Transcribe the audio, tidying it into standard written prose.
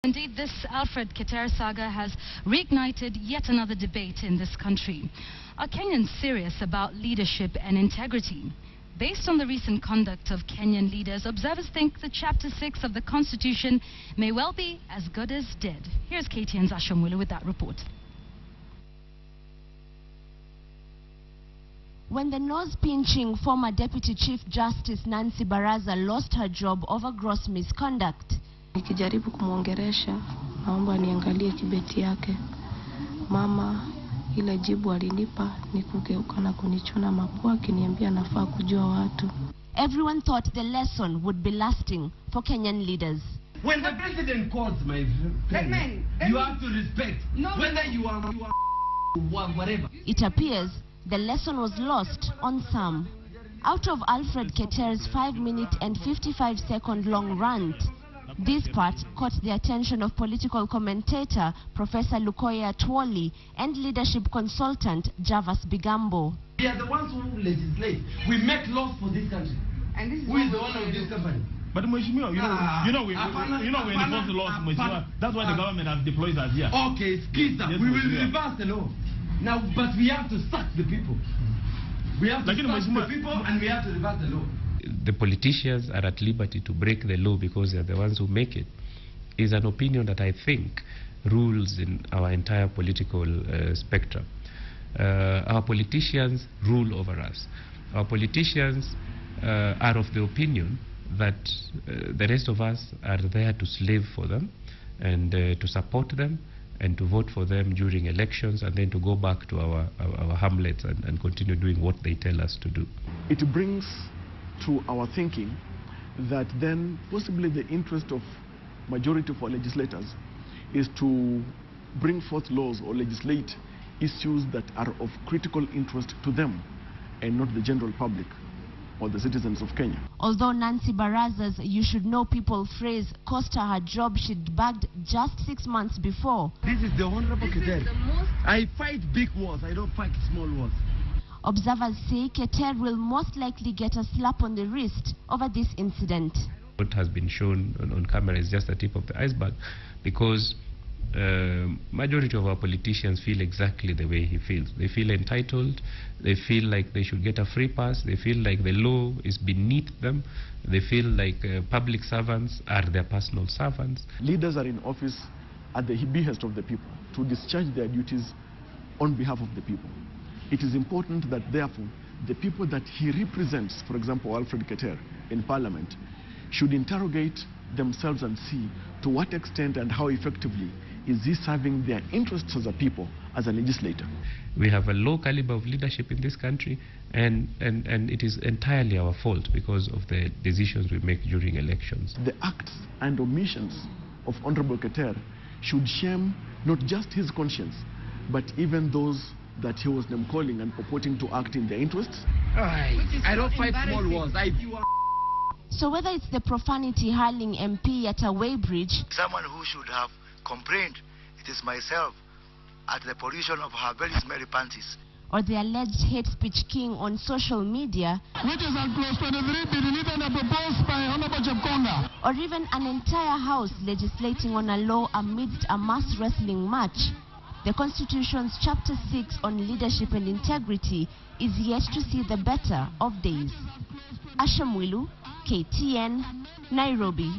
Indeed, this Alfred Keter saga has reignited yet another debate in this country. Are Kenyans serious about leadership and integrity? Based on the recent conduct of Kenyan leaders, observers think that Chapter 6 of the Constitution may well be as good as dead. Here's KTN's Asha Mwilu with that report. When the nose-pinching former Deputy Chief Justice Nancy Baraza lost her job over gross misconduct, nikijaribu kumuongeresha, naomba niangalie kibeti yake. Mama, ile jibu alinipa ni kugeuka na kunichuna mapua akiniambia nafaa kujua watu. Everyone thought the lesson would be lasting for Kenyan leaders. When the president calls, my friend, you have to respect, whether you are whatever. It appears the lesson was lost on some. Out of Alfred Keter's 5-minute and 55-second long rant, this part caught the attention of political commentator Professor Lukoya Twoli and leadership consultant Javas Bigambo. We are the ones who legislate. We make laws for this country. And this is who is the owner of this company? But Mheshimiwa, we enforce the laws, Mheshimiwa. That's why the government has deployed us here. Okay, excuse us. We will reverse the law. Now, but we have to sack the people. We have to sack the people and we have to reverse the law. The politicians are at liberty to break the law because they're the ones who make it, is an opinion that I think rules in our entire political spectrum. Our politicians rule over us. Our politicians are of the opinion that the rest of us are there to slave for them and to support them and to vote for them during elections and then to go back to our hamlets and continue doing what they tell us to do. It brings to our thinking that then possibly the interest of majority of our legislators is to bring forth laws or legislate issues that are of critical interest to them and not the general public or the citizens of Kenya. Although Nancy Baraza's "you should know people" phrase cost her her job she'd bagged just 6 months before, This is the Honorable Keter. I fight big wars, I don't fight small wars. observers say Keter will most likely get a slap on the wrist over this incident. What has been shown on camera is just the tip of the iceberg, because majority of our politicians feel exactly the way he feels. They feel entitled, they feel like they should get a free pass, they feel like the law is beneath them, they feel like public servants are their personal servants. Leaders are in office at the behest of the people to discharge their duties on behalf of the people. It is important that therefore the people that he represents, for example Alfred Keter in Parliament, should interrogate themselves and see to what extent and how effectively is he serving their interests as a people, as a legislator. We have a low caliber of leadership in this country, and it is entirely our fault because of the decisions we make during elections. The acts and omissions of Honorable Keter should shame not just his conscience, but even those that he was name-calling and purporting to act in their interests. I don't fight small wars. So whether it's the profanity hurling MP at a weighbridge, someone who should have complained, it is myself, at the pollution of her very smelly panties, or the alleged hate speech king on social media, which is a clause 23 be deleted and proposed by Honorable Chepkonga, or even an entire house legislating on a law amidst a mass wrestling match, the Constitution's Chapter 6 on leadership and integrity is yet to see the better of days. Asha Mwilu, KTN, Nairobi.